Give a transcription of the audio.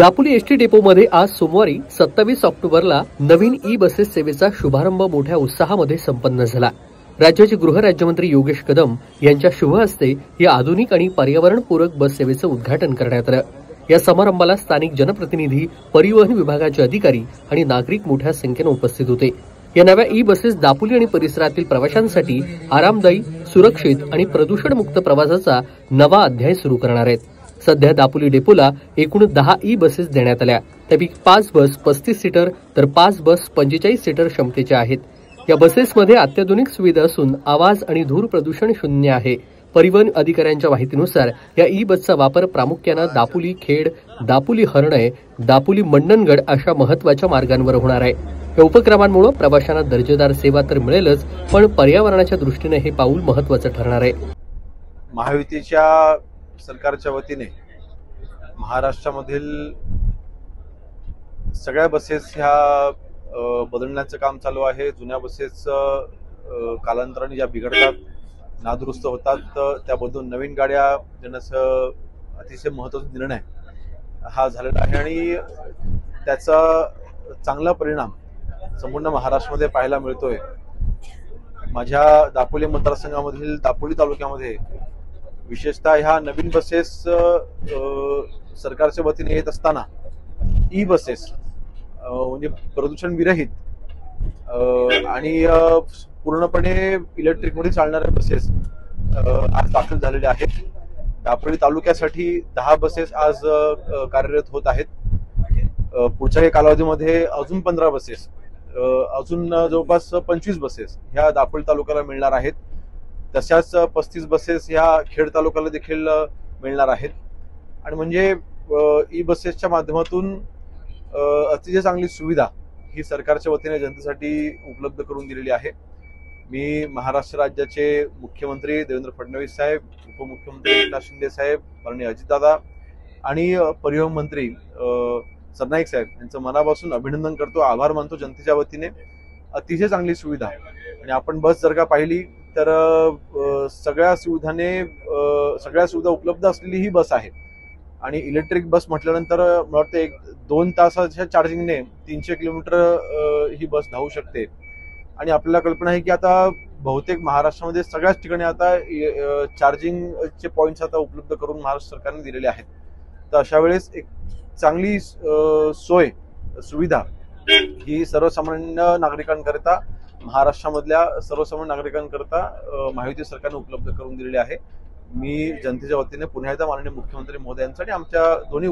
Dapoli ST डेपोमध्ये आज सोमवारी 27 ऑक्टोबरला नवीन ई बसेस सेवेचा शुभारंभ मोठ्या उत्साहामध्ये संपन्न झाला। राज्याचे गृहराज्यमंत्री योगेश कदम यांच्या शुभ हस्ते या आधुनिक आणि पर्यावरणपूरक बस सेवेचं उद्घाटन करण्यात आलं। या समारंभाला स्थानिक जनप्रतिनिधी, परिवहन विभागाचे अधिकारी आणि नागरिक मोठ्या संख्येने उपस्थित होते। या नव्या ई बसेस दापोली आणि परिसरातील प्रवाशांसाठी आरामदायी, सुरक्षित आणि प्रदूषणमुक्त प्रवासाचा नवा अध्याय सुरू करणार आहेत। सध्या दापोली डेपोला एकूण 10 ई बसेस देण्यात आल्या। त्यापैकी 5 बस 35 सीटर तर 5 बस 45 सीटर क्षमतेच्या आहेत। या बसेसमध्ये अत्याधुनिक सुविधा असून आवाज आणि धूर प्रदूषण शून्य आहे। परिवहन अधिकाऱ्यांच्या माहितीनुसार या ई बसचा वापर प्रामुख्याने दापोली खेड, दापोली हरणय, दापोली मंडणगड अशा महत्त्वाच्या मार्गांवर होणार आहे। या उपक्रमांमुळे प्रवाशांना दर्जेदार सेवा तर मिळेलच, पण पर्यावरणाच्या दृष्टीने हे पाऊल महत्त्वाचं ठरणार आहे। महायुतीच्या सरकारच्या वतीने महाराष्ट्रामधील सगळ्या बसेस ह्या बदलण्याचं काम चालू आहे। जुन्या बसेस कालांतराने ज्या बिघडतात, नादुरुस्त होतात, त्या बदलून नवीन गाड्या देण्याचा अतिशय महत्त्वाचा निर्णय हा झालेला आहे आणि त्याचा चांगला परिणाम संपूर्ण महाराष्ट्रामध्ये पाहायला मिळतोय। माझ्या दापोली मतदारसंघामधील दापोली तालुक्यामध्ये विशेषतः ह्या नवीन बसेस सरकारच्या वतीने येत असताना ई बसेस म्हणजे प्रदूषण विरहित आणि पूर्णपणे इलेक्ट्रिक मध्ये चालणाऱ्या बसेस आज दाखल झालेल्या आहेत। दापोली तालुक्यासाठी 10 बसेस आज कार्यरत होत आहेत। पुढच्या काही कालावधीमध्ये अजून 15 बसेस, अजून जवळपास 25 बसेस ह्या दापोली तालुक्याला मिळणार आहेत। तशाच 35 बसेस ह्या खेड तालुक्याला देखील मिळणार आहेत आणि म्हणजे ई बसेसच्या माध्यमातून अतिशय चांगली सुविधा ही सरकारच्या वतीने जनतेसाठी उपलब्ध करून दिलेली आहे। मी महाराष्ट्र राज्याचे मुख्यमंत्री देवेंद्र फडणवीस साहेब, उपमुख्यमंत्री एकनाथ शिंदे साहेब, माननीय अजितदादा आणि परिवहन मंत्री सरनाईक साहेब यांचं मनापासून अभिनंदन करतो, आभार मानतो जनतेच्या वतीने। अतिशय चांगली सुविधा आणि आपण बस जर का पाहिली तर सगळ्या सुविधा उपलब्ध असलेली ही बस आहे आणि इलेक्ट्रिक बस म्हटल्यानंतर मला वाटतं 2 तासाच्या चार्जिंगने 300 किलोमीटर ही बस धावू शकते आणि आपल्याला कल्पना आहे की आता बहुतेक महाराष्ट्रामध्ये सगळ्याच ठिकाणी आता चार्जिंगचे पॉइंट्स आता उपलब्ध करून महाराष्ट्र सरकारने दिलेले आहेत। तर अशा वेळेस एक चांगली सुविधा ही सर्वसामान्य नागरिकांकरिता, महाराष्ट्रामधल्या सर्वसामान्य नागरिकांकरिता महायुती सरकारने उपलब्ध करून दिलेली आहे। मी जनतेच्या वतीने पुन्हा एकदा माननीय मुख्यमंत्री महोदयांचा आणि आमच्या दोन्ही